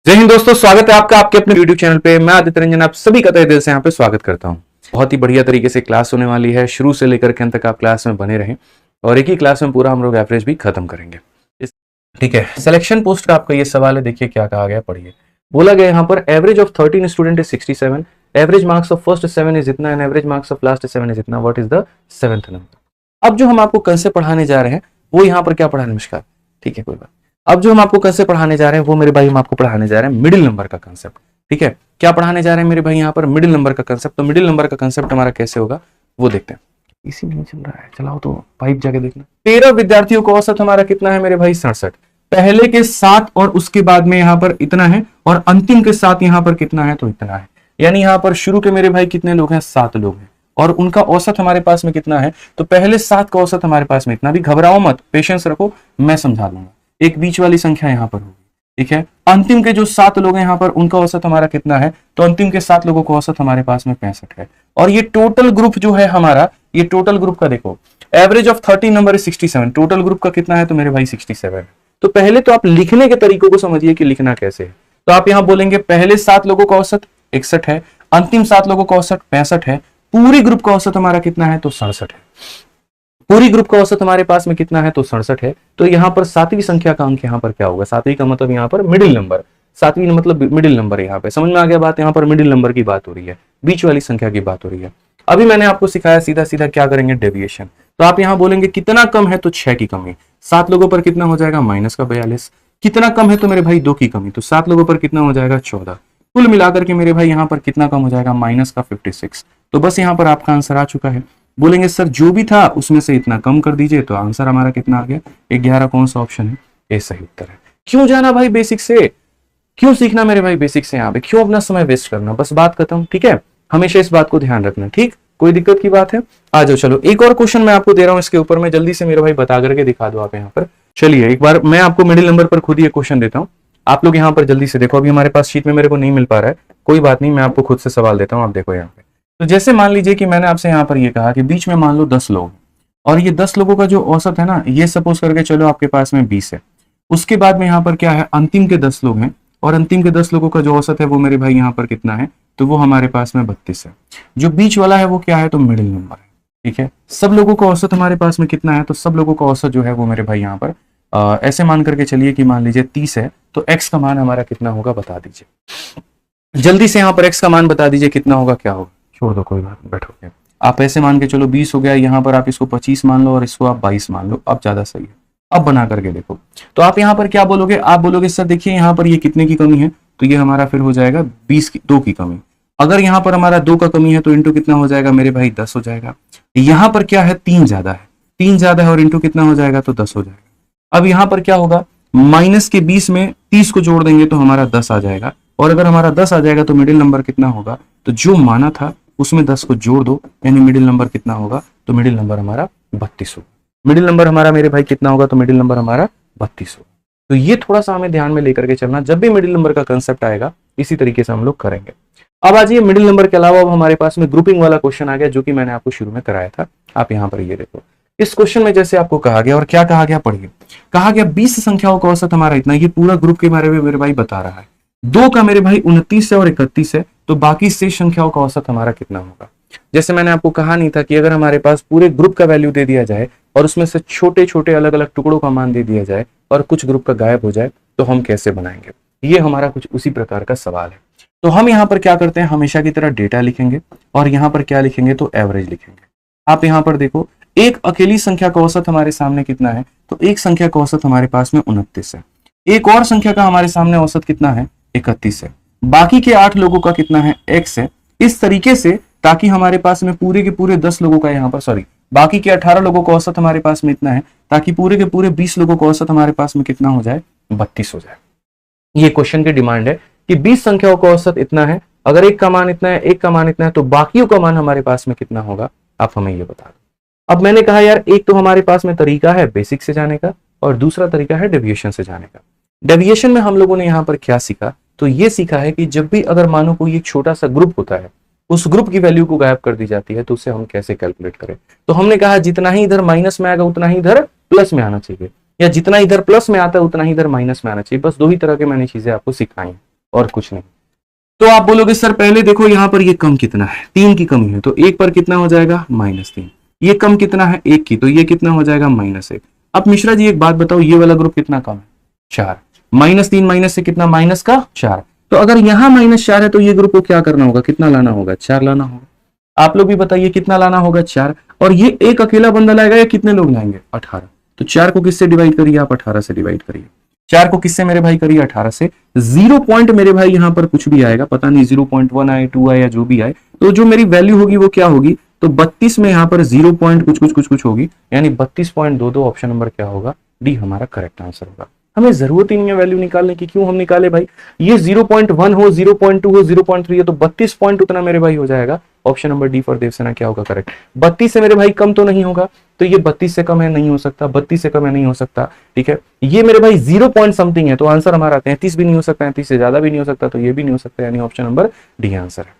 जय हिंद दोस्तों, स्वागत है आपका आपके अपने यूट्यूब चैनल पे। मैं आदित्य रंजन आप सभी का तहे दिल से यहाँ पे स्वागत करता हूँ। बहुत ही बढ़िया तरीके से क्लास होने वाली है, शुरू से लेकर के अंत तक आप क्लास में बने रहें और एक ही क्लास में पूरा हम लोग एवरेज भी खत्म करेंगे। ठीक है, सिलेक्शन पोस्ट का आपका ये सवाल है। देखिए क्या कहा गया, पढ़िए। बोला गया यहाँ पर average of 13 student is 67, average marks of first 7 is इतना and average marks of last 7 is इतना। What is the seventh number? अब जो हम आपको कंसेप्ट पढ़ाने जा रहे हैं वो यहाँ पर क्या पढ़ा, नमस्कार, ठीक है, कोई बात। अब जो हम आपको कंसेप्ट पढ़ाने जा रहे हैं वो मेरे भाई हम आपको पढ़ाने जा रहे हैं मिडिल नंबर का कंसेप्ट। ठीक है, क्या पढ़ाने जा रहे हैं मेरे भाई यहाँ पर? मिडिल नंबर का कंसेप्ट। तो मिडिल नंबर का कंसेप्ट हमारा कैसे होगा वो देखते हैं। इसी में चल रहा है, चलाओ तो पाइप जाके देखना। 13 विद्यार्थियों का औसत हमारा कितना है मेरे भाई? 67। पहले के 7 और उसके बाद में यहाँ पर इतना है और अंतिम के 7 यहाँ पर कितना है? तो इतना है। यानी यहाँ पर शुरू के मेरे भाई कितने लोग हैं? 7 लोग हैं और उनका औसत हमारे पास में कितना है? तो पहले 7 का औसत हमारे पास में इतना। भी घबराओ मत, पेशेंस रखो, मैं समझा दूंगा। एक बीच वाली संख्या यहाँ पर होगी, ठीक है। अंतिम के जो 7 लोग हैं यहाँ पर उनका औसत हमारा कितना है? तो अंतिम के 7 लोगों का औसत हमारे पास में 65 है। और ये टोटल ग्रुप जो है हमारा, ये टोटल ग्रुप का देखो, average of 13 number 67, total group का कितना है? तो मेरे भाई 67 है। तो पहले तो आप लिखने के तरीकों को समझिए कि लिखना कैसे है। तो आप यहाँ बोलेंगे पहले 7 लोगों का औसत 61 है, अंतिम 7 लोगों का औसत 65 है, पूरी ग्रुप का औसत हमारा कितना है? तो 67 है। पूरी ग्रुप का औसत हमारे पास में कितना है? तो 67 है। तो यहाँ पर 7वीं संख्या का अंक यहाँ पर क्या होगा? 7वीं का मतलब यहाँ पर मिडिल नंबर, 7वीं मतलब मिडिल नंबर। यहाँ पे समझ में आ गया बात? यहाँ पर मिडिल नंबर की बात हो रही है, बीच वाली संख्या की बात हो रही है। अभी मैंने आपको सिखाया सीधा सीधा क्या करेंगे, डेविएशन। तो आप यहाँ बोलेंगे कितना कम है? तो 6 की कमी। 7 लोगों पर कितना हो जाएगा? माइनस का 42। कितना कम है? तो मेरे भाई 2 की कमी। तो 7 लोगों पर कितना हो जाएगा? 14। कुल मिलाकर के मेरे भाई यहाँ पर कितना कम हो जाएगा? माइनस का 56। तो बस यहाँ पर आपका आंसर आ चुका है। बोलेंगे सर जो भी था उसमें से इतना कम कर दीजिए, तो आंसर हमारा कितना आ गया? 11। कौन सा ऑप्शन है? ये सही उत्तर है। क्यों जाना भाई बेसिक से, क्यों सीखना मेरे भाई बेसिक से? यहाँ पे क्यों अपना समय वेस्ट करना? बस बात खत्म, ठीक है। हमेशा इस बात को ध्यान रखना, ठीक। कोई दिक्कत की बात है? आ जाओ, चलो एक और क्वेश्चन मैं आपको दे रहा हूं, इसके ऊपर में जल्दी से मेरे भाई बता करके दिखा दो आप यहाँ पर। चलिए एक बार मैं आपको मिडिल नंबर पर खुद ही एक क्वेश्चन देता हूँ, आप लोग यहाँ पर जल्दी से देखो। अभी हमारे पास शीट में मेरे को नहीं मिल पा रहा है, कोई बात नहीं, मैं आपको खुद से सवाल देता हूँ। आप देखो यहाँ पे, तो जैसे मान लीजिए कि मैंने आपसे यहाँ पर ये कहा कि बीच में मान लो 10 लोग और ये 10 लोगों का जो औसत है ना, ये सपोज करके चलो आपके पास में 20 है। उसके बाद में यहाँ पर क्या है? अंतिम के 10 लोग हैं और अंतिम के 10 लोगों का जो औसत है वो मेरे भाई यहाँ पर कितना है? तो वो हमारे पास में 32 है। जो बीच वाला है वो क्या है? तो मिडिल नंबर है, ठीक है। सब लोगों का औसत हमारे पास में कितना है? तो सब लोगों का औसत जो है वो मेरे भाई यहाँ पर ऐसे मान करके चलिए कि मान लीजिए 30 है, तो x का मान हमारा कितना होगा? बता दीजिए जल्दी से। यहाँ पर x का मान बता दीजिए कितना होगा, क्या होगा? छोड़ दो, कोई बात नहीं, बैठो। आप ऐसे मान के चलो 20 हो गया, यहाँ पर आप इसको 25 मान लो और इसको आप 22 मान लो, अब ज्यादा सही है। अब बना करके देखो, तो आप यहाँ पर क्या बोलोगे? आप बोलोगे सर देखिए यहाँ पर ये कितने की कमी है? तो ये हमारा फिर हो जाएगा 2 की कमी। अगर यहाँ पर हमारा 2 का कमी है तो इंटू कितना हो जाएगा मेरे भाई? 10 हो जाएगा। यहाँ पर क्या है? 3 ज्यादा है, 3 ज्यादा है और इंटू कितना हो जाएगा? तो 10 हो जाएगा। अब यहाँ पर क्या होगा? माइनस के 20 में 30 को जोड़ देंगे तो हमारा 10 आ जाएगा। और अगर हमारा 10 आ जाएगा तो मिडिल नंबर कितना होगा? तो जो माना था उसमें 10 को जोड़ दो, यानी मिडिल नंबर कितना होगा? तो मिडिल नंबर हमारा 32 होगा। मिडिल नंबर हमारा मेरे भाई कितना होगा? तो मिडिल नंबर हमारा 32 होगा। तो ये थोड़ा सा हमें ध्यान में लेकर के चलना, जब भी मिडिल नंबर का कंसेप्ट आएगा इसी तरीके से हम लोग करेंगे। अब आज ये मिडिल नंबर के अलावा अब हमारे पास में ग्रुपिंग वाला क्वेश्चन आ गया, जो कि मैंने आपको शुरू में कराया था। आप यहाँ पर ये देखो, इस क्वेश्चन में जैसे आपको कहा गया, और क्या कहा गया पढ़िए, कहा गया 20 संख्याओं का औसत हमारा इतना, ये पूरा ग्रुप के बारे में मेरे भाई बता रहा है। 2 का मेरे भाई 29 है और 31 है, तो बाकी शेष संख्याओं का औसत हमारा कितना होगा? जैसे मैंने आपको कहा नहीं था कि अगर हमारे पास पूरे ग्रुप का वैल्यू दे दिया जाए और उसमें से छोटे छोटे अलग अलग टुकड़ों का मान दे दिया जाए और कुछ ग्रुप का गायब हो जाए तो हम कैसे बनाएंगे? ये हमारा कुछ उसी प्रकार का सवाल है। तो हम यहाँ पर क्या करते हैं, हमेशा की तरह डेटा लिखेंगे और यहाँ पर क्या लिखेंगे? तो एवरेज लिखेंगे। आप यहाँ पर देखो, एक अकेली संख्या का औसत हमारे सामने कितना है? तो एक संख्या का औसत हमारे पास में 29 है। एक और संख्या का हमारे सामने औसत कितना है? 31 है। बाकी के 8 लोगों का कितना है? x है। इस तरीके से, ताकि हमारे पास में पूरे के पूरे 10 लोगों का यहाँ पर बाकी के 18 लोगों का औसत हमारे पास में इतना है, ताकि पूरे के पूरे 20 लोगों का औसत हमारे पास में कितना हो जाए? 32 हो जाए। ये क्वेश्चन की डिमांड है कि 20 संख्याओं का औसत इतना है, अगर एक का मान इतना है, एक का मान इतना है, तो बाकियों का मान हमारे पास में कितना होगा? आप हमें ये बता दो। अब मैंने कहा यार, एक तो हमारे पास में तरीका है बेसिक से जाने का और दूसरा तरीका है डेविएशन से जाने का। डेविएशन में हम लोगों ने यहाँ पर क्या सीखा? तो ये सीखा है कि जब भी अगर मानो कोई एक छोटा सा ग्रुप होता है, उस ग्रुप की वैल्यू को गायब कर दी जाती है, तो उसे हम कैसे कैलकुलेट करें। तो हमने कहा जितना ही इधर माइनस में आएगा उतना ही इधर प्लस में आना चाहिए, या जितना इधर प्लस में आता है उतना ही इधर माइनस में आना चाहिए। बस 2 ही तरह के मैंने चीजें आपको सिखाई। और कुछ नहीं। तो आप बोलोगे सर पहले देखो यहाँ पर ये कम कितना है, 3 की कमी है, तो 1 पर कितना हो जाएगा -3। ये कम कितना है 1 की, तो ये कितना हो जाएगा -1। अब मिश्रा जी एक बात बताओ, ये वाला ग्रुप कितना कम है 4, -3 माइनस से कितना माइनस का 4। तो अगर यहाँ -4 है तो ये ग्रुप को क्या करना होगा, कितना लाना होगा 4 लाना होगा। आप लोग भी बताइए कितना लाना होगा 4, और ये एक अकेला बंदा लाएगा या कितने लोग लाएंगे 18। तो 4 को किससे डिवाइड करिए आप, 18 से डिवाइड करिए। 4 को किससे मेरे भाई करिए 18 से। 0 पॉइंट मेरे भाई यहाँ पर कुछ भी आएगा, पता नहीं 0.1 आए 2 आए या जो भी आए, तो जो मेरी वैल्यू होगी वो क्या होगी, तो 32 में यहाँ पर 0 पॉइंट कुछ होगी, यानी 32.22 ऑप्शन नंबर क्या होगा, डी हमारा करेक्ट आंसर होगा। हमें जरूरत ही नहीं है वैल्यू निकालने की, क्यों हम निकाले भाई, ये 0.1 हो 0.2 हो 0.3 है तो 32 पॉइंट उतना मेरे भाई हो जाएगा। Option number D for Devsena क्या होगा करेक्ट। 32 से मेरे भाई कम तो नहीं होगा, तो ये 32 से कम है, नहीं हो सकता, 32 से कम है, नहीं हो सकता, ठीक है। ये मेरे भाई 0 पॉइंट समथिंग है, तो आंसर हमारा 33 भी नहीं हो सकता, 33 से ज्यादा भी नहीं हो सकता, तो ये भी नहीं हो सकता, यानी ऑप्शन नंबर डी आंसर है।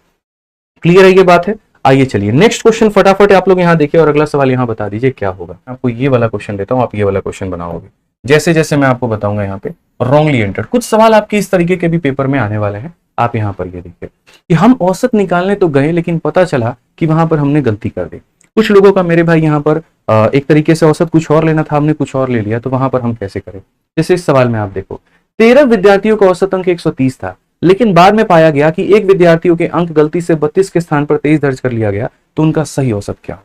क्लियर है ये बात है। आइए चलिए नेक्स्ट क्वेश्चन फटाफट आप लोग यहाँ देखिए और अगला सवाल यहाँ बता दीजिए क्या होगा। आपको ये वाला क्वेश्चन देता हूँ, आप ये वाला क्वेश्चन बनाओगे जैसे जैसे मैं आपको बताऊंगा। यहाँ पे रॉन्गली एंटर्ड, कुछ सवाल आपके इस तरीके के भी पेपर में आने वाले हैं। आप यहाँ पर ये देखिए कि हम औसत निकालने तो गए लेकिन पता चला कि वहां पर हमने गलती कर दी। कुछ लोगों का मेरे भाई यहाँ पर एक तरीके से औसत कुछ और लेना था, हमने कुछ और ले लिया, तो वहां पर हम कैसे करें। जैसे इस सवाल में आप देखो 13 विद्यार्थियों का औसत अंक 130 था, लेकिन बाद में पाया गया कि एक विद्यार्थियों के अंक गलती से 32 के स्थान पर 23 दर्ज कर लिया गया, तो उनका सही औसत क्या।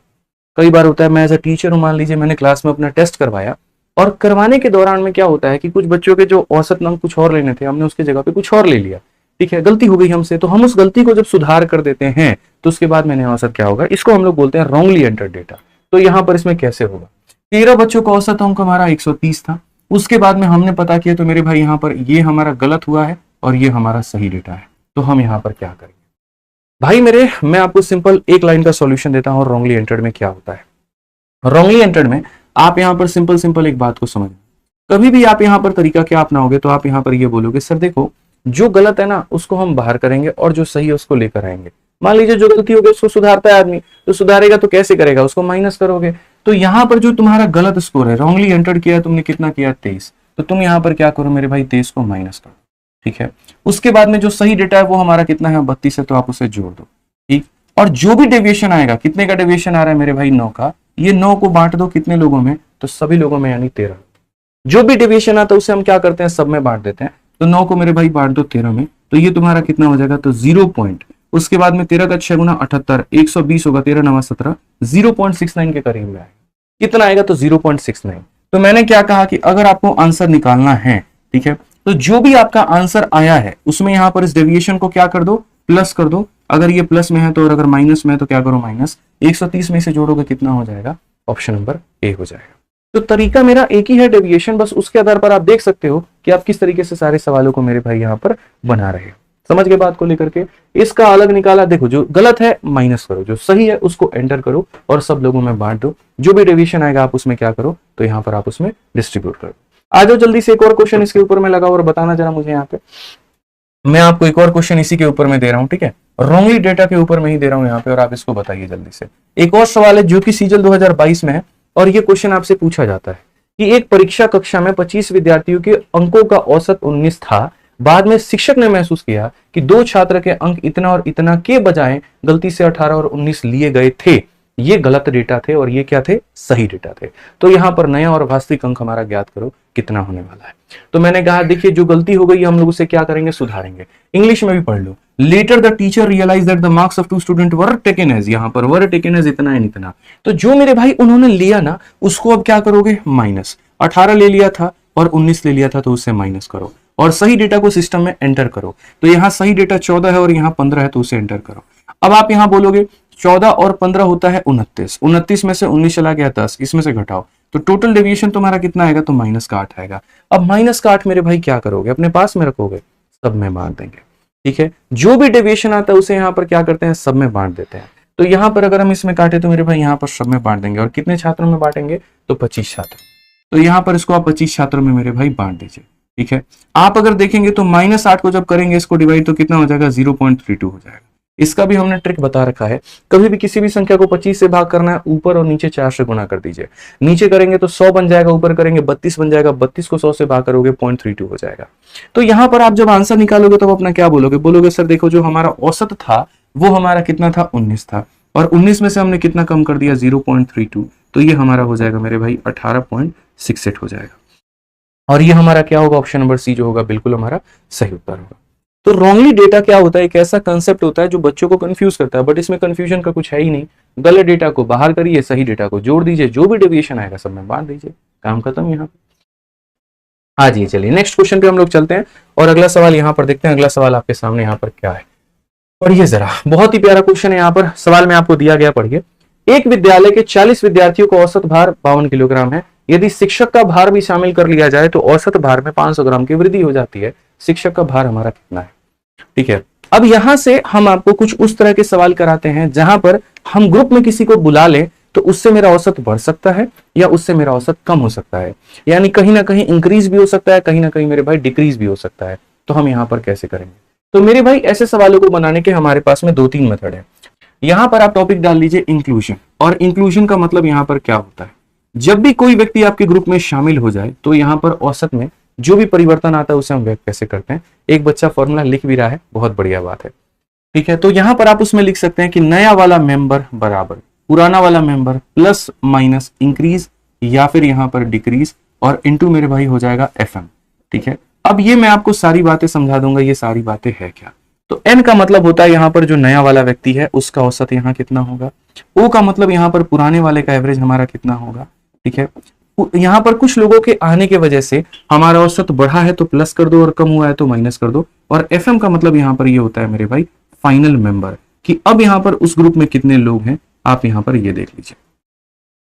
कई बार होता है, मैं एज अ टीचर हूं, मान लीजिए मैंने क्लास में अपना टेस्ट करवाया और करवाने के दौरान में क्या होता है कि कुछ बच्चों के जो औसत अंक कुछ और लेने थे, हमने उसके जगह पे कुछ और ले लिया, ठीक है, गलती हो गई हमसे, तो हम उस गलती को जब सुधार कर देते हैं तो उसके बाद मैंने औसत क्या होगा, इसको हम लोग बोलते हैं रॉन्गली एंटर्ड डेटा। तो यहाँ पर इसमें कैसे होगा, 13 बच्चों का औसत अंक हमारा 130 था, उसके बाद में हमने पता किया तो मेरे भाई यहाँ पर ये हमारा गलत हुआ है और ये हमारा सही डेटा है, तो हम यहाँ पर क्या करेंगे भाई मेरे। मैं आपको सिंपल एक लाइन का सॉल्यूशन देता हूँ रॉन्गली एंटर्ड में क्या होता है। रॉन्गली एंटर्ड में आप यहाँ पर सिंपल एक बात को समझ, कभी भी आप यहाँ पर तरीका क्या अपनाओगे, तो आप यहाँ पर ये बोलोगे सर देखो जो गलत है ना उसको हम बाहर करेंगे और जो सही है उसको लेकर आएंगे। मान लीजिए जो गलती होगी उसको सुधारता है आदमी, तो सुधारेगा तो कैसे करेगा, उसको माइनस करोगे। तो यहाँ पर जो तुम्हारा गलत स्कोर है, रॉन्गली एंटर्ड किया तुमने, कितना किया 23, तो तुम यहाँ पर क्या करो मेरे भाई 23 को माइनस करो, ठीक है। उसके बाद में जो सही डेटा है वो हमारा कितना है 32 है, तो आप उसे जोड़ दो, ठीक। और जो भी डेविएशन आएगा, कितने का डेविएशन आ रहा है मेरे भाई 9 का, ये 9 को बांट दो कितने लोगों में, तो सभी लोगों में, यानी 13। जो भी डेविएशन आता है उसे हम क्या करते हैं, सब में बांट देते हैं। तो 9 को मेरे भाई बांट दो 13 में, तो ये तुम्हारा कितना हो जाएगा, तो 0 पॉइंट, उसके बाद में 13 का 6 गुना 78, 120 होगा, 13 9 17, 0.69 के करीब में आएगा। कितना आएगा, तो 0.69। तो मैंने क्या कहा कि अगर आपको आंसर निकालना है, ठीक है, तो जो भी आपका आंसर आया है उसमें यहाँ पर इस डेविएशन को क्या कर दो, प्लस कर दो। अगर ये प्लस में है तो, और अगर माइनस में है तो क्या करो माइनस। 130 में से जोड़ोगे कितना हो जाएगा, ऑप्शन नंबर ए हो जाएगा। तो तरीका मेरा एक ही है डेविएशन, बस उसके आधार पर आप देख सकते हो कि आप किस तरीके से सारे सवालों को मेरे भाई यहाँ पर बना रहे हो। समझ गए बात को लेकर के। इसका अलग निकाला, देखो जो गलत है माइनस करो, जो सही है उसको एंटर करो और सब लोगों में बांट दो। जो भी डेविएशन आएगा आप उसमें क्या करो, तो यहाँ पर आप उसमें डिस्ट्रीब्यूट करो। आ जाओ जल्दी से, एक और क्वेश्चन इसके ऊपर में लगाओ और बताना जरा मुझे। यहाँ पे मैं आपको एक और क्वेश्चन इसी के ऊपर में दे रहा हूँ, ठीक है, रॉन्गली डेटा के ऊपर में ही दे रहा हूँ यहाँ पे, और आप इसको बताइए जल्दी से। एक और सवाल है जो कि सीजल 2022 में है, और ये क्वेश्चन आपसे पूछा जाता है कि एक परीक्षा कक्षा में 25 विद्यार्थियों के अंकों का औसत 19 था। बाद में शिक्षक ने महसूस किया कि 2 छात्र के अंक इतना और इतना के बजाय गलती से 18 और 19 लिए गए थे। ये गलत डेटा थे और ये क्या थे, सही डेटा थे। तो यहाँ पर नया और वास्तविक अंक हमारा ज्ञात करो कितना होने वाला है। तो मैंने कहा देखिए जो गलती हो गई हम लोग उसे क्या करेंगे, सुधारेंगे। इंग्लिश में भी पढ़ लो, later the teacher realize that the marks of 2 student were taken as, यहाँ पर वर टेकन एज इतना एंड इतना। तो जो मेरे भाई उन्होंने लिया ना उसको अब क्या करोगे, माइनस। 18 ले लिया था और 19 ले लिया था तो उससे माइनस करो और सही डेटा को सिस्टम में एंटर करो। तो यहाँ सही डेटा 14 है और यहाँ 15 है, तो उसे एंटर करो। अब आप यहाँ बोलोगे 14 और 15 होता है 29, 29 में से 19 चला गया 10, इसमें से घटाओ तो टोटल डेविएशन तुम्हारा कितना आएगा, तो माइनस का 8 आएगा। अब माइनस का 8 मेरे भाई क्या करोगे, अपने पास में रखोगे, सब में बांट देंगे, ठीक है। जो भी डेविएशन आता है उसे यहाँ पर क्या करते हैं, सब में बांट देते हैं। तो यहाँ पर अगर हम इसमें काटे तो मेरे भाई यहाँ पर सब में बांट देंगे, और कितने छात्रों में बांटेंगे, तो 25 छात्र। तो यहाँ पर इसको आप 25 छात्रों में मेरे भाई बांट दीजिए, ठीक है। आप अगर देखेंगे तो -8 को जब करेंगे इसको डिवाइड तो कितना हो जाएगा, 0.32 हो जाएगा। इसका भी हमने ट्रिक बता रखा है। कभी भी किसी भी संख्या को 25 से भाग करना है, ऊपर और नीचे 4 से गुना कर दीजिए। नीचे करेंगे तो 100 बन जाएगा, ऊपर करेंगे 32 बन जाएगा, 32 को 100 से भाग करोगे 0.32 हो जाएगा। तो यहां पर आप जब आंसर निकालोगे तो अपना क्या बोलोगे, बोलोगे सर देखो जो हमारा औसत था वो हमारा कितना था, 19 था, और 19 में से हमने कितना कम कर दिया, 0.32, तो ये हमारा हो जाएगा मेरे भाई 18.68 हो जाएगा। और ये हमारा क्या होगा, ऑप्शन नंबर सी जो होगा बिल्कुल हमारा सही उत्तर होगा। तो रॉन्गली डेटा क्या होता है, एक ऐसा कंसेप्ट होता है जो बच्चों को कंफ्यूज करता है, बट इसमें कंफ्यूजन का कुछ है ही नहीं। गलत डेटा को बाहर करिए, सही डेटा को जोड़ दीजिए, जो भी डेविएशन आएगा सब में बांट दीजिए, काम खत्म यहाँ पे। आ जाइए, चलिए नेक्स्ट क्वेश्चन पे हम लोग चलते हैं और अगला सवाल यहाँ पर देखते हैं। अगला सवाल आपके सामने यहाँ पर क्या है, पढ़िए जरा, बहुत ही प्यारा क्वेश्चन है। यहाँ पर सवाल में आपको दिया गया, पढ़िए। एक विद्यालय के 40 विद्यार्थियों का औसत भार 52 किलोग्राम है। यदि शिक्षक का भार भी शामिल कर लिया जाए तो औसत भार में 500 ग्राम की वृद्धि हो जाती है। शिक्षक का भार हमारा कितना है, ठीक है। अब यहां से हम आपको कुछ उस तरह के सवाल कराते हैं जहां पर हम ग्रुप में किसी को बुला लें तो उससे मेरा औसत बढ़ सकता है या उससे मेरा औसत कम हो सकता है, यानी कहीं ना कहीं इंक्रीज भी हो सकता है, कहीं ना कहीं मेरे भाई डिक्रीज भी हो सकता है। तो हम यहां पर कैसे करेंगे, तो मेरे भाई ऐसे सवालों को बनाने के हमारे पास में 2-3 मेथड है। यहां पर आप टॉपिक डाल लीजिए इंक्लूजन, और इंक्लूजन का मतलब यहां पर क्या होता है, जब भी कोई व्यक्ति आपके ग्रुप में शामिल हो जाए तो यहां पर औसत में जो भी परिवर्तन आता है उसे हम व्यक्त कैसे करते हैं। एक बच्चा फॉर्मूला लिख भी रहा है, बहुत बढ़िया बात है, ठीक है। तो यहां पर आप उसमें लिख सकते हैं कि नया वाला मेंबर बराबर पुराना वाला मेंबर प्लस माइनस इंक्रीज या फिर यहां पर डिक्रीज, और इनटू मेरे भाई हो जाएगा FM, ठीक है। अब ये मैं आपको सारी बातें समझा दूंगा, ये सारी बातें है क्या। तो N का मतलब होता है यहां पर जो नया वाला व्यक्ति है उसका औसत यहां कितना होगा। O का मतलब यहां पर पुराने वाले का एवरेज हमारा कितना होगा, ठीक है। यहां पर कुछ लोगों के आने की वजह से हमारा औसत बढ़ा है तो प्लस कर दो और कम हुआ है तो माइनस कर दो। और FM का मतलब यहां पर ये होता है मेरे भाई फाइनल मेंबर, कि अब यहां पर उस ग्रुप में कितने लोग हैं, आप यहां पर ये देख लीजिए।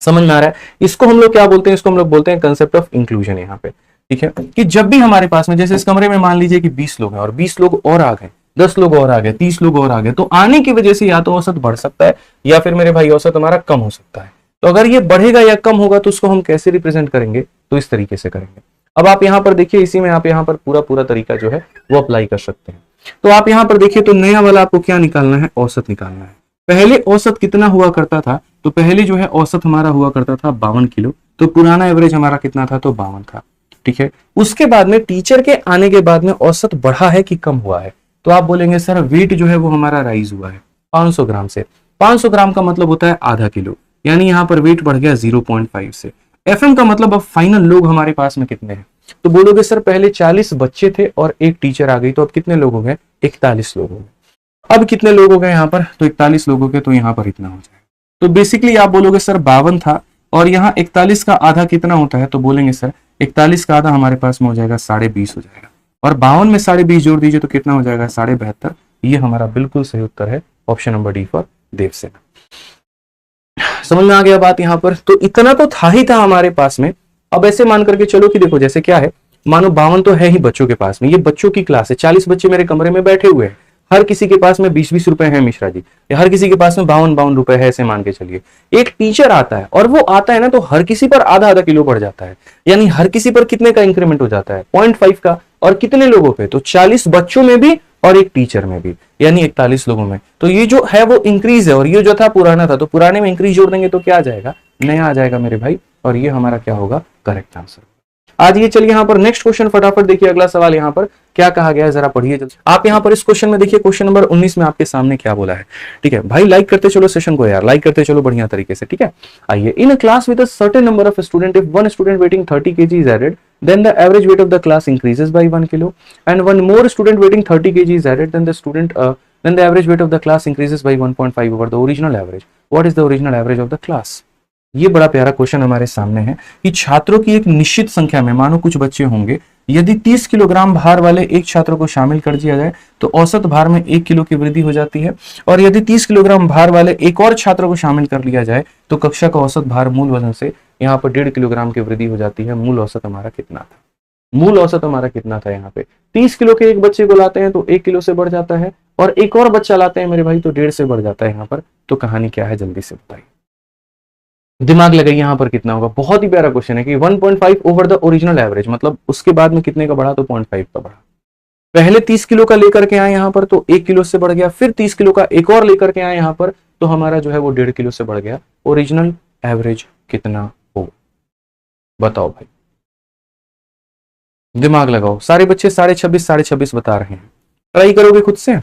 समझ में आ रहा है, इसको हम लोग क्या बोलते हैं, इसको हम लोग बोलते हैं कंसेप्ट ऑफ इंक्लूजन यहाँ पे, ठीक है। कि जब भी हमारे पास में जैसे इस कमरे में मान लीजिए कि 20 लोग हैं और 20 लोग और आ गए, 10 लोग और आ गए, 30 लोग और आ गए, तो आने की वजह से या तो औसत बढ़ सकता है या फिर मेरे भाई औसत हमारा कम हो सकता है। तो अगर ये बढ़ेगा या कम होगा तो उसको हम कैसे रिप्रेजेंट करेंगे, तो इस तरीके से करेंगे। अब आप यहाँ पर देखिए, इसी में आप यहाँ पर पूरा तरीका जो है वो अप्लाई कर सकते हैं। तो आप यहाँ पर देखिए, तो नया वाला आपको क्या निकालना है, औसत निकालना है। पहले औसत कितना हुआ करता था, तो पहले जो है औसत हमारा हुआ करता था 52 किलो, तो पुराना एवरेज हमारा कितना था, तो 52 था, ठीक है। उसके बाद में टीचर के आने के बाद में औसत बढ़ा है कि कम हुआ है, तो आप बोलेंगे सर वेट जो है वो हमारा राइज हुआ है 500 ग्राम से। 500 ग्राम का मतलब होता है आधा किलो, यानी यहाँ पर वेट बढ़ गया 0.5 से। FM का मतलब अब फाइनल लोग हमारे पास में कितने हैं, तो बोलोगे सर पहले 40 बच्चे थे और एक टीचर आ गई, तो अब कितने लोग हो गए, 41 लोग हो गए। अब कितने लोग हो गए यहाँ पर, तो 41 लोगों के, तो यहाँ पर इतना हो जाएगा। तो बेसिकली आप बोलोगे सर 52 था और यहाँ 41 का आधा कितना होता है, तो बोलेंगे सर 41 का आधा हमारे पास में हो जाएगा 20.5 हो जाएगा, और 52 में 20.5 जोड़ दीजिए तो कितना हो जाएगा 72। ये हमारा बिल्कुल सही उत्तर है, option number D for Devsena. समझ में आ गया बात यहाँ पर, तो इतना तो था ही था हमारे पास में। अब ऐसे मान करके चलो कि देखो जैसे क्या है, मानो 52 तो है ही बच्चों के पास में, ये बच्चों की क्लास है, 40 बच्चे मेरे कमरे में बैठे हुए हैं, हर किसी के पास में 20-20 रुपए है मिश्रा जी, या हर किसी के पास में 52-52 रुपए है, ऐसे मान के चलिए। एक टीचर आता है और वो आता है ना, तो हर किसी पर आधा आधा किलो बढ़ जाता है, यानी हर किसी पर कितने का इंक्रीमेंट हो जाता है, 0.5 का, और कितने लोगों पे, तो 40 बच्चों में भी और एक टीचर में भी, यानी 41 लोगों में। तो ये जो है वो इंक्रीज है, और ये जो था पुराना था, तो पुराने में इंक्रीज जोड़ देंगे तो क्या आ जाएगा, नया आ जाएगा मेरे भाई, और ये हमारा क्या होगा, करेक्ट आंसर। आज ये चलिए यहाँ पर नेक्स्ट क्वेश्चन फटाफट देखिए, अगला सवाल यहाँ पर क्या कहा गया है, जरा पढ़िए जल्दी। आप यहाँ पर इस क्वेश्चन में देखिए, क्वेश्चन नंबर 19 में आपके सामने क्या बोला है, ठीक है भाई। लाइक करते चलो सेशन को यार, लाइक करते चलो बढ़िया तरीके से, ठीक है। आइए, in a class with a certain number of student, if one student weighting 30 kg is added, then the average weight of the class increases by 1 kilo, and one more student weighing 30 kg is added, then the average weight of the class increases by 1.5 over the original average. What is the original average of the class? ये बड़ा प्यारा question हमारे सामने है कि छात्रों की एक निश्चित संख्या में, मानो कुछ बच्चे होंगे, यदि 30 किलोग्राम भार वाले एक छात्र को शामिल कर दिया जाए तो औसत भार में 1 किलो की वृद्धि हो जाती है, और यदि 30 किलोग्राम भार वाले एक और छात्र को शामिल कर लिया जाए तो कक्षा का औसत भार मूल वजन से यहाँ पर 1.5 किलोग्राम की वृद्धि हो जाती है। मूल औसत हमारा कितना था, मूल औसत हमारा कितना था, यहाँ पे 30 किलो के एक बच्चे को लाते हैं तो 1 किलो से बढ़ जाता है, और एक और बच्चा लाते हैं मेरे भाई तो 1.5 से बढ़ जाता है यहाँ पर। तो कहानी क्या है, जल्दी से बताइए, दिमाग लगाइए, यहाँ पर कितना होगा। बहुत ही प्यारा क्वेश्चन है कि 1.5 ओवर द ओरिजिनल एवरेज, मतलब उसके बाद में कितने का बढ़ा, तो 0.5 का बढ़ा। पहले 30 किलो का लेकर के आए यहां पर तो 1 किलो से बढ़ गया, फिर 30 किलो का एक और लेकर के आए यहां पर तो हमारा जो है वो 1.5 किलो से बढ़ गया। ओरिजिनल एवरेज कितना होगा बताओ भाई, दिमाग लगाओ। सारे बच्चे 26.5 बता रहे हैं, ट्राई करोगे खुद से?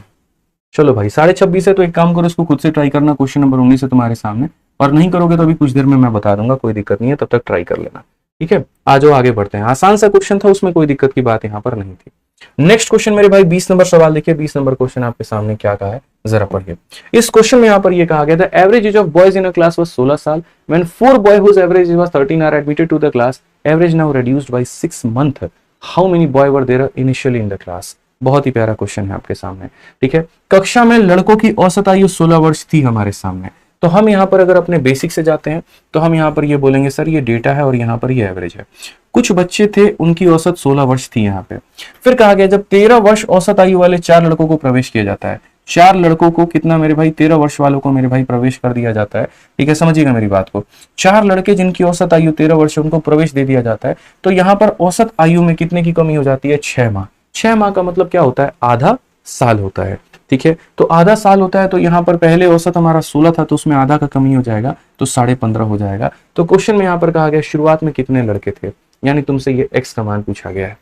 चलो भाई 26.5 है तो एक काम करो, इसको खुद से ट्राई करना। क्वेश्चन नंबर 19 है तुम्हारे सामने, और नहीं करोगे तो अभी कुछ देर में मैं बता दूंगा, कोई दिक्कत नहीं है, तब तक ट्राई कर लेना। ठीक है, आ जाओ आगे बढ़ते हैं। आसान सा क्वेश्चन था, उसमें कोई दिक्कत की बात यहाँ पर नहीं थी। नेक्स्ट क्वेश्चन मेरे भाई 20 नंबर सवाल देखिए। 20 नंबर क्वेश्चन आपके सामने क्या कहा है जरा पढ़िए। इस क्वेश्चन में यहाँ पर ये कहा गया था average age of boys in a class was 16 साल when 4 boy whose average was 13 are admitted to the class, average now reduced by 6 month, how many boy were there initially in the class. बहुत ही प्यारा question है आपके सामने। ठीक है, कक्षा में लड़कों की औसत आयु 16 वर्ष थी हमारे सामने। तो हम यहाँ पर अगर अपने बेसिक से जाते हैं तो हम यहाँ पर ये बोलेंगे सर ये डेटा है और यहाँ पर ये एवरेज है। कुछ बच्चे थे उनकी औसत 16 वर्ष थी यहाँ पे। फिर कहा गया जब 13 वर्ष औसत आयु वाले 4 लड़कों को प्रवेश किया जाता है, 4 लड़कों को कितना मेरे भाई 13 वर्ष वालों को मेरे भाई प्रवेश कर दिया जाता है। ठीक है, समझिएगा मेरी बात को। 4 लड़के जिनकी औसत आयु 13 वर्ष उनको प्रवेश दे दिया जाता है, तो यहाँ पर औसत आयु में कितने की कमी हो जाती है? 6 माह। 6 माह का मतलब क्या होता है? आधा साल होता है। ठीक है, तो आधा साल होता है, तो यहाँ पर पहले औसत हमारा 16 था तो उसमें आधा का कमी हो जाएगा तो 15.5 हो जाएगा। तो क्वेश्चन में यहाँ पर कहा गया शुरुआत में कितने लड़के थे, यानी तुमसे ये एक्स का मान पूछा गया है।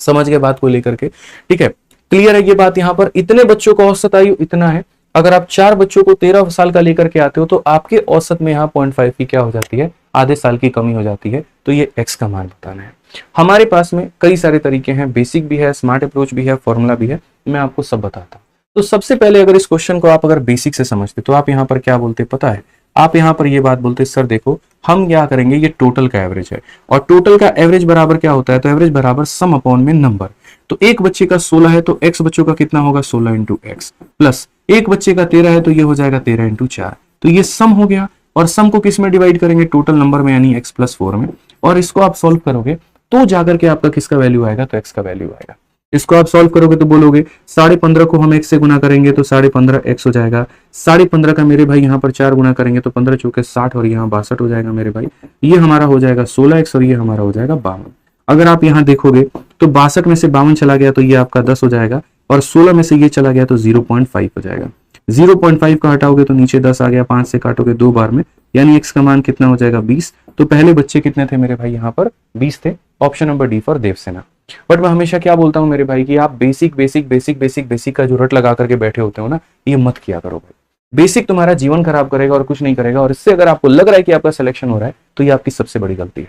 समझ गए बात को लेकर के? ठीक है, क्लियर है ये बात। यहाँ पर इतने बच्चों का औसत आयु इतना है, अगर आप 4 बच्चों को 13 साल का लेकर के आते हो तो आपके औसत में यहाँ 0.5 की क्या हो जाती है? आधे साल की कमी हो जाती है। तो ये एक्स का मान बताना है। हमारे पास में कई सारे तरीके हैं, बेसिक भी है, स्मार्ट अप्रोच भी है, फॉर्मूला भी है, मैं आपको सब बताता हूँ। तो सबसे पहले अगर इस क्वेश्चन को आप अगर बेसिक से समझते तो आप यहाँ पर क्या बोलते पता है? आप यहाँ पर ये बात बोलते सर देखो हम क्या करेंगे, ये टोटल का एवरेज है और टोटल का एवरेज बराबर क्या होता है? तो एवरेज बराबर सम अपॉन में नंबर। तो एक बच्चे का 16 है तो एक्स बच्चों का कितना होगा? 16 इंटू एक्स, प्लस एक बच्चे का 13 है तो ये हो जाएगा 13 इंटू 4। तो ये सम हो गया, और सम को किस में डिवाइड करेंगे? टोटल नंबर में, यानी x प्लस 4 में। और इसको आप सॉल्व करोगे तो जाकर के आपका किसका वैल्यू आएगा? तो x का वैल्यू आएगा। इसको आप सॉल्व करोगे तो बोलोगे 15.5 को हम x से गुना करेंगे तो 15.5 x हो जाएगा। 15.5 का मेरे भाई यहाँ पर 4 गुना करेंगे तो 15 चौके 60 और यहाँ 62 हो जाएगा मेरे भाई। ये हमारा हो जाएगा 16x और ये हमारा हो जाएगा 52। अगर आप यहाँ देखोगे तो 62 में से 52 चला गया तो ये आपका 10 हो जाएगा, और 16 में से ये चला गया तो 0.5 हो जाएगा। 0.5 का हटाओगे तो नीचे 10 आ गया, 5 से काटोगे 2 बार में, यानी x का मान कितना हो जाएगा? 20। तो पहले बच्चे कितने थे मेरे भाई? यहाँ पर 20 थे। Option number D for Devsena. But मैं हमेशा क्या बोलता हूँ मेरे भाई कि आप basic basic basic basic basic का जो रट लगा करके बैठे होते हो ना, ये मत किया करो भाई। बेसिक तुम्हारा जीवन खराब करेगा और कुछ नहीं करेगा, और इससे अगर आपको लग रहा है कि आपका सिलेक्शन हो रहा है तो ये आपकी सबसे बड़ी गलती है,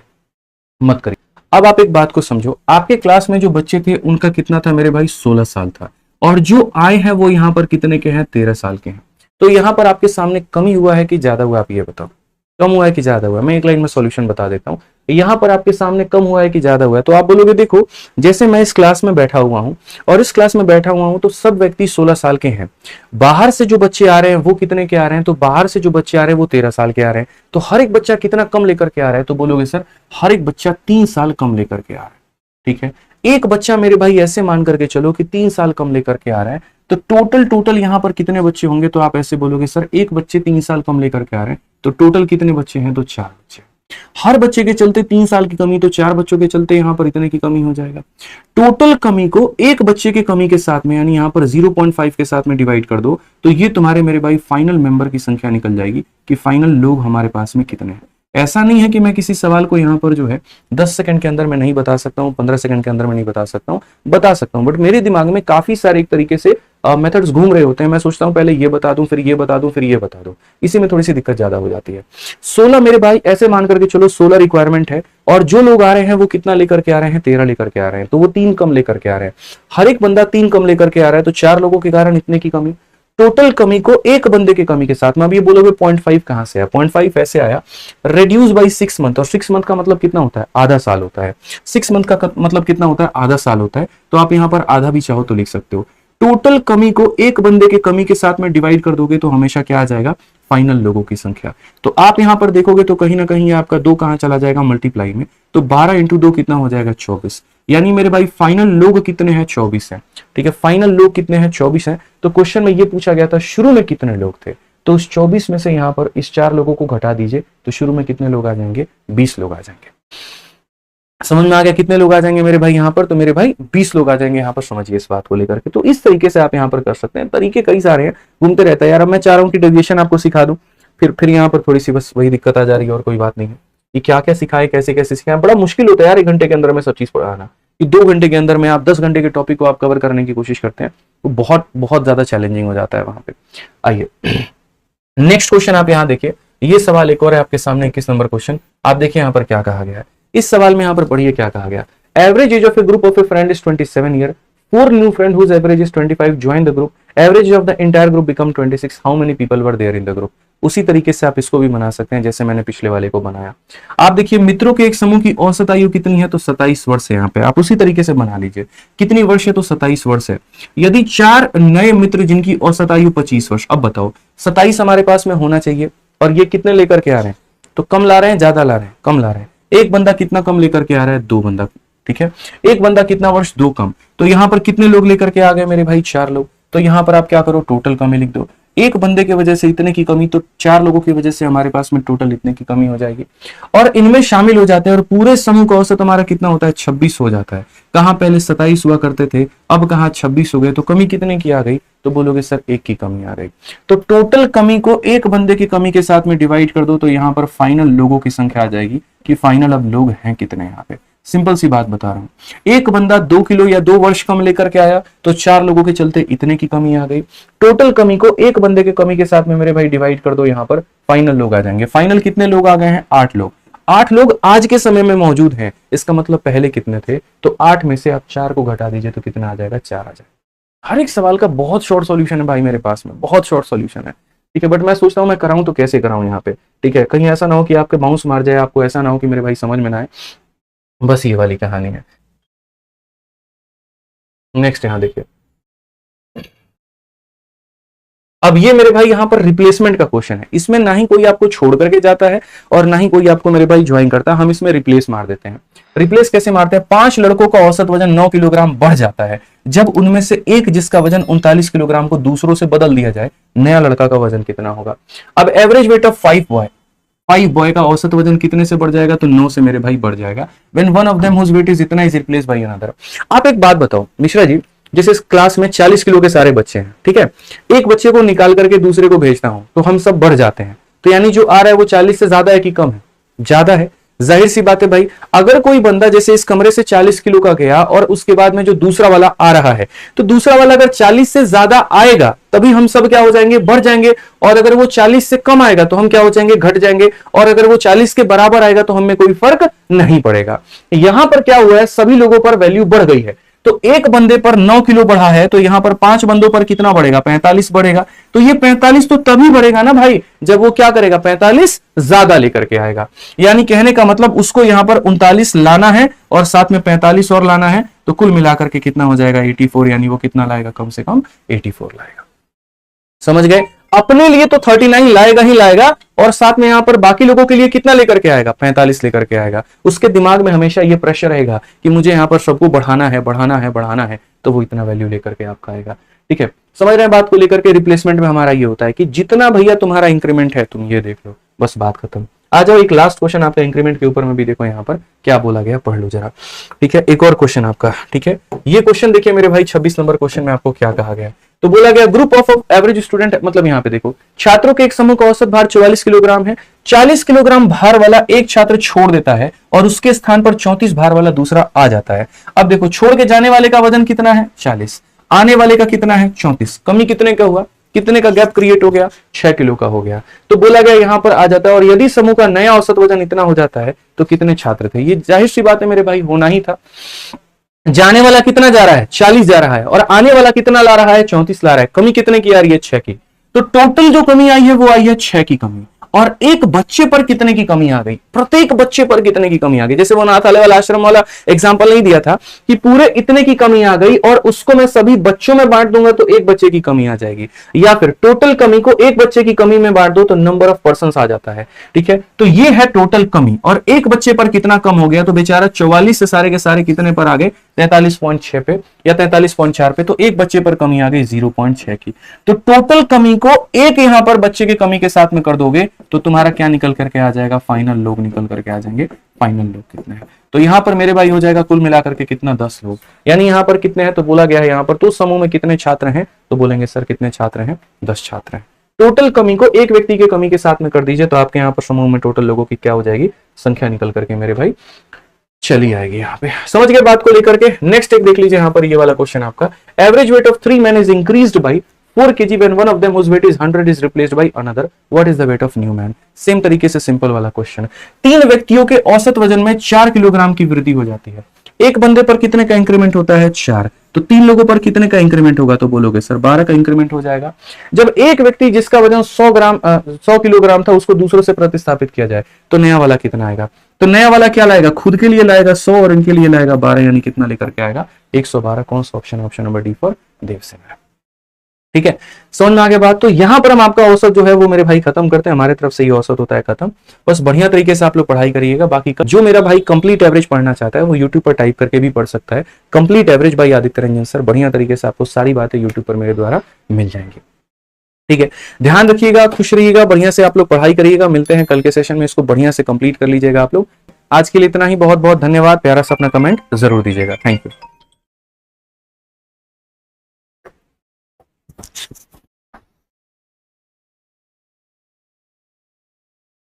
मत करिए। अब आप एक बात को समझो, आपके क्लास में जो बच्चे थे उनका कितना था मेरे भाई? 16 साल था, और जो आए हैं वो यहाँ पर कितने के हैं? 13 साल के हैं। तो यहाँ पर आपके सामने कमी हुआ है कि ज्यादा हुआ? आप ये बताओ, कम हुआ है कि ज्यादा हुआ है? मैं एक लाइन में सॉल्यूशन बता देता हूँ। यहाँ पर आपके सामने कम हुआ है कि ज्यादा हुआ है? तो आप बोलोगे देखो जैसे मैं इस क्लास में बैठा हुआ हूँ और इस क्लास में बैठा हुआ हूँ तो सब व्यक्ति 16 साल के हैं। बाहर से जो बच्चे आ रहे हैं वो कितने के आ रहे हैं? तो बाहर से जो बच्चे आ रहे हैं वो 13 साल के आ रहे हैं। तो हर एक बच्चा कितना कम लेकर के आ रहा है? तो बोलोगे सर हर एक बच्चा 3 साल कम लेकर के आ रहा है। ठीक है, एक बच्चा मेरे भाई ऐसे मान करके चलो कि 3 साल कम लेकर के आ रहा है, तो टोटल यहाँ पर कितने बच्चे होंगे? तो आप ऐसे बोलोगे सर एक बच्चे 3 साल कम लेकर के आ रहे हैं, तो टोटल कितने बच्चे हैं? तो 4 बच्चे। हर बच्चे के चलते 3 साल की कमी, तो 4 बच्चों के चलते यहाँ पर इतने की कमी हो जाएगा। टोटल कमी को एक बच्चे की कमी के साथ में, यानी यहाँ पर 0.5 के साथ में डिवाइड कर दो, तो ये तुम्हारे मेरे भाई फाइनल मेंबर की संख्या निकल जाएगी कि फाइनल लोग हमारे पास में कितने हैं। ऐसा नहीं है कि मैं किसी सवाल को यहाँ पर जो है 10 सेकंड के अंदर मैं नहीं बता सकता हूँ, 15 सेकंड के अंदर मैं नहीं बता सकता हूँ, बट मेरे दिमाग में काफी सारे एक तरीके से मेथड्स घूम रहे होते हैं। मैं सोचता हूँ पहले ये बता दूं, फिर ये बता दूं, फिर ये बता दूं, इसी में थोड़ी सी दिक्कत ज्यादा हो जाती है। 16 मेरे भाई ऐसे मान करके चलो 16 रिक्वायरमेंट है, और जो लोग आ रहे हैं वो कितना लेकर के आ रहे हैं? 13 लेकर के आ रहे हैं, तो वो 3 कम लेकर के आ रहे हैं। हर एक बंदा 3 कम लेकर के आ रहा है, तो 4 लोगों के कारण इतने की कमी। टोटल कमी को एक बंदे की कमी के साथ में, अब ये बोलोगे 0.5 कहां से आया? 0.5 ऐसे आया, रिड्यूस बाई 6 मंथ, और 6 मंथ का मतलब कितना होता है? आधा साल होता है। 6 मंथ का मतलब कितना होता है? आधा साल होता है। तो आप यहां पर आधा भी चाहो तो लिख सकते हो। टोटल कमी को एक बंदे के कमी के साथ में डिवाइड कर दोगे तो हमेशा क्या आ जाएगा? फाइनल लोगों की संख्या। तो आप यहां पर देखोगे तो कहीं ना कहीं आपका 2 कहां चला जाएगा? मल्टीप्लाई में। तो 12 इंटू 2 कितना हो जाएगा? 24। यानी मेरे भाई फाइनल लोग कितने हैं? 24 है। ठीक है, फाइनल लोग कितने हैं? 24 है। तो क्वेश्चन में ये पूछा गया था शुरू में कितने लोग थे, तो उस 24 में से यहां पर इस 4 लोगों को घटा दीजिए, तो शुरू में कितने लोग आ जाएंगे? 20 लोग आ जाएंगे। समझ में आ गया कितने लोग आ जाएंगे मेरे भाई यहाँ पर? तो मेरे भाई 20 लोग आ जाएंगे यहाँ पर, समझिए इस बात को लेकर के। तो इस तरीके से आप यहाँ पर कर सकते हैं, तरीके कई सारे हैं, घूमते रहता है यार। अब मैं चाह रहा हूँ कि डेविएशन आपको सिखा दूं, फिर यहाँ पर थोड़ी सी बस वही दिक्कत आ जा रही है, और कोई बात नहीं है कि क्या क्या सिखाए, कैसे कैसे सिखाए। बड़ा मुश्किल होता है यार 1 घंटे के अंदर में सब चीज पढ़ाना, कि 2 घंटे के अंदर में आप 10 घंटे के टॉपिक को आप कवर करने की कोशिश करते हैं, तो बहुत बहुत ज्यादा चैलेंजिंग हो जाता है वहां पे। आइए नेक्स्ट क्वेश्चन आप यहाँ देखिए, ये सवाल एक और है आपके सामने, 21 नंबर क्वेश्चन। आप देखिए यहाँ पर क्या कहा गया है इस सवाल में, यहाँ पर पढ़िए क्या कहा गया। Average age of a group of a friend is 27 year, 4 new friend whose average is 25 join the group, average of the entire group become 26, how many people were there in the group. उसी तरीके से आप इसको भी बना सकते हैं जैसे मैंने पिछले वाले को बनाया। आप देखिए मित्रों के एक समूह की औसत आयु कितनी है, तो 27 वर्ष है यहाँ पे। आप उसी तरीके से बना लीजिए, कितनी वर्ष है, तो 27 वर्ष है। यदि 4 नए मित्र जिनकी औसत आयु 25 वर्ष, अब बताओ 27 हमारे पास में होना चाहिए, और ये कितने लेकर के आ रहे हैं, तो कम ला रहे हैं, ज्यादा ला रहे हैं, कम ला रहे हैं। एक बंदा कितना कम लेकर के आ रहा है, 2 बंदा, ठीक है। एक बंदा कितना वर्ष, 2 कम, तो यहां पर कितने लोग लेकर के आ गए मेरे भाई, 4 लोग। तो यहां पर आप क्या करो, टोटल कमी लिख दो। एक बंदे की वजह से इतने की कमी, तो 4 लोगों की वजह से हमारे पास में टोटल इतने की कमी हो जाएगी, और इनमें शामिल हो जाते हैं, और पूरे समूह का औसत हमारा कितना होता है, 26 हो जाता है। कहां पहले 27 हुआ करते थे, अब कहां 26 हो गए, तो कमी कितने की आ गई, तो बोलोगे सर 1 की कमी आ गई। तो टोटल कमी को एक बंदे की कमी के साथ में डिवाइड कर दो, तो यहां पर फाइनल लोगों की संख्या आ जाएगी कि फाइनल अब लोग हैं कितने यहाँ पे। सिंपल सी बात बता रहा हूं, एक बंदा 2 किलो या 2 वर्ष कम लेकर के आया, तो 4 लोगों के चलते इतने की कमी आ गई। टोटल कमी को एक बंदे के कमी के साथ में मेरे भाई डिवाइड कर दो, यहां पर फाइनल लोग आ जाएंगे। फाइनल कितने लोग आ गए हैं, 8 लोग। 8 लोग आज के समय में मौजूद हैं, इसका मतलब पहले कितने थे, तो 8 में से आप 4 को घटा दीजिए तो कितना आ जाएगा, 4 आ जाएगा। हर एक सवाल का बहुत शॉर्ट सॉल्यूशन है भाई मेरे पास में, बहुत शॉर्ट सॉल्यूशन है, ठीक है। बट मैं सोचता हूं मैं कराऊं तो कैसे कराऊं यहाँ पे, ठीक है। कहीं ऐसा ना हो कि आपके बाउंस मार जाए, आपको ऐसा ना हो कि मेरे भाई समझ में ना आए, बस ये वाली कहानी है। नेक्स्ट यहां देखिए, अब ये मेरे भाई यहां पर रिप्लेसमेंट का क्वेश्चन है। इसमें ना ही कोई आपको छोड़ करके जाता है और ना ही कोई आपको मेरे भाई ज्वाइन करता है, हम इसमें रिप्लेस मार देते हैं। रिप्लेस कैसे मारते हैं, 5 लड़कों का औसत वजन 9 किलोग्राम बढ़ जाता है जब उनमें से एक जिसका वजन 39 किलोग्राम को दूसरों से बदल दिया जाए, नया लड़का का वजन कितना होगा। अब एवरेज वेट ऑफ 5 बॉय का औसत वजन कितने से बढ़ जाएगा, तो 9 से मेरे भाई बढ़ जाएगा। When one of them whose weight is इतना इज रिप्लेस बाय अनदर। आप एक बात बताओ मिश्रा जी, जैसे इस क्लास में 40 किलो के सारे बच्चे हैं, ठीक है। एक बच्चे को निकाल करके दूसरे को भेजता हूं तो हम सब बढ़ जाते हैं, तो यानी जो आ रहा है वो 40 से ज्यादा है कि कम है, ज्यादा है। जाहिर सी बात है भाई, अगर कोई बंदा जैसे इस कमरे से 40 किलो का गया और उसके बाद में जो दूसरा वाला आ रहा है, तो दूसरा वाला अगर 40 से ज्यादा आएगा तभी हम सब क्या हो जाएंगे, बढ़ जाएंगे। और अगर वो 40 से कम आएगा तो हम क्या हो जाएंगे, घट जाएंगे। और अगर वो 40 के बराबर आएगा तो हमें कोई फर्क नहीं पड़ेगा। यहां पर क्या हुआ है, सभी लोगों पर वैल्यू बढ़ गई है। तो एक बंदे पर 9 किलो बढ़ा है, तो यहां पर 5 बंदों पर कितना बढ़ेगा, 45 बढ़ेगा। तो ये 45 तो तभी बढ़ेगा ना भाई जब वो क्या करेगा, 45 ज्यादा लेकर के आएगा। यानी कहने का मतलब उसको यहां पर 39 लाना है और साथ में 45 और लाना है, तो कुल मिलाकर के कितना हो जाएगा, 84। यानी वो कितना लाएगा, कम से कम 84 लाएगा। समझ गए। अपने लिए तो 39 लाएगा ही लाएगा, और साथ में यहां पर बाकी लोगों के लिए कितना लेकर के आएगा, 45 लेकर के आएगा। उसके दिमाग में हमेशा ये प्रेशर रहेगा कि मुझे यहां पर सबको बढ़ाना है, बढ़ाना है, बढ़ाना है, तो वो इतना वैल्यू लेकर के आपका आएगा। ठीक है, समझ रहे हैं बात को लेकर के। रिप्लेसमेंट में हमारा ये होता है कि जितना भैया तुम्हारा इंक्रीमेंट है तुम ये देख लो, बस बात खत्म। आ जाओ, एक लास्ट क्वेश्चन आपका इंक्रीमेंट के ऊपर में भी देखो यहाँ पर क्या बोला गया, पढ़ लो जरा। ठीक है, एक और क्वेश्चन आपका, ठीक है। ये क्वेश्चन देखिए मेरे भाई 26 नंबर क्वेश्चन में आपको क्या कहा गया, तो बोला गया ग्रुप ऑफ एवरेज स्टूडेंट, मतलब यहाँ पे देखो छात्रों के एक समूह का औसत भार 44 किलोग्राम है। 40 किलोग्राम भार वाला एक छात्र छोड़ देता है और उसके स्थान पर 34 भार वाला दूसरा आ जाता है। अब देखो छोड़ के जाने वाले का वजन कितना है, 40, आने वाले का कितना है, 34। कमी कितने का हुआ, कितने का गैप क्रिएट हो गया, 6 किलो का हो गया। तो बोला गया यहां पर आ जाता है, और यदि समूह का नया औसत वजन इतना हो जाता है तो कितने छात्र थे। ये जाहिर सी बात है मेरे भाई, होना ही था। जाने वाला कितना जा रहा है, 40 जा रहा है, और आने वाला कितना ला रहा है, 34 ला रहा है। कमी कितने की आ रही है, 6 की। तो टोटल जो कमी आई है वो आई है 6 की कमी। और एक बच्चे पर कितने की कमी आ गई, प्रत्येक बच्चे पर कितने की कमी आ गई। जैसे वो अनाथालय वाला आश्रम वाला एग्जांपल नहीं दिया था कि पूरे इतने की कमी आ गई और उसको मैं सभी बच्चों में बांट दूंगा तो एक बच्चे की कमी आ जाएगी, या फिर टोटल कमी को एक बच्चे की कमी में बांट दो तो नंबर ऑफ पर्संस आ जाता है। ठीक है, तो ये है टोटल कमी। और एक बच्चे पर कितना कम हो गया, तो बेचारा 44 से सारे के सारे कितने पर आ गए, 43.6 पे या 43.4 पे, तो एक बच्चे पर कमी आ गई 0.6 की। तो टोटल कमी को एक यहां पर बच्चे की कमी के साथ में कर दोगे तो तुम्हारा क्या निकल करके आ जाएगा, फाइनल लोग निकल करके आ जाएंगे। फाइनल लोग कितने हैं, तो यहां पर मेरे भाई हो जाएगा कुल मिलाकर के कितना, 10 लोग। यानी यहां पर कितने हैं, तो बोला गया है यहां पर तो समूह में कितने छात्र हैं, तो बोलेंगे सर कितने छात्र हैं, 10 छात्र हैं। टोटल कमी को एक व्यक्ति के कमी के साथ में कर दीजिए तो आपके यहाँ पर समूह में टोटल लोगों की क्या हो जाएगी, संख्या निकल करके मेरे भाई चली आएगी। यहाँ पे समझ गए बात को लेकर के। नेक्स्ट एक देख लीजिए यहाँ पर ये वाला क्वेश्चन आपका, average weight of 3 men is increased by 4 kg when one of them whose weight is 100 is replaced by another, what is the weight of new man? Same तरीके से सिंपल वाला क्वेश्चन। 3 व्यक्तियों के औसत वजन में 4 किलोग्राम की वृद्धि हो जाती है। एक बंदे पर कितने का इंक्रीमेंट होता है, 4, तो 3 लोगों पर कितने का इंक्रीमेंट होगा, तो बोलोगे सर 12 का इंक्रीमेंट हो जाएगा। जब एक व्यक्ति जिसका वजन 100 किलोग्राम था उसको दूसरों से प्रतिस्थापित किया जाए तो नया वाला कितना आएगा, तो नया वाला क्या लाएगा, खुद के लिए लाएगा 100 और इनके लिए लाएगा 12, यानी कितना लेकर के आएगा, 112। कौन सा option, option number D for Devsena. ठीक है, समझ में आ गया बात। तो यहां पर हम आपका औसत जो है वो मेरे भाई खत्म करते हैं, हमारे तरफ से ये औसत होता है खत्म। बस बढ़िया तरीके से आप लोग पढ़ाई करिएगा। बाकी जो मेरा भाई कंप्लीट एवरेज पढ़ना चाहता है वो यूट्यूब पर टाइप करके भी पढ़ सकता है, complete average by Aditya Ranjan sir. बढ़िया तरीके से आपको सारी बातें यूट्यूब पर मेरे द्वारा मिल जाएंगी। ठीक है, ध्यान रखिएगा, खुश रहिएगा, बढ़िया से आप लोग पढ़ाई करिएगा। मिलते हैं कल के सेशन में, इसको बढ़िया से कंप्लीट कर लीजिएगा आप लोग। आज के लिए इतना ही, बहुत बहुत धन्यवाद। प्यारा सा अपना कमेंट जरूर दीजिएगा। Thank you.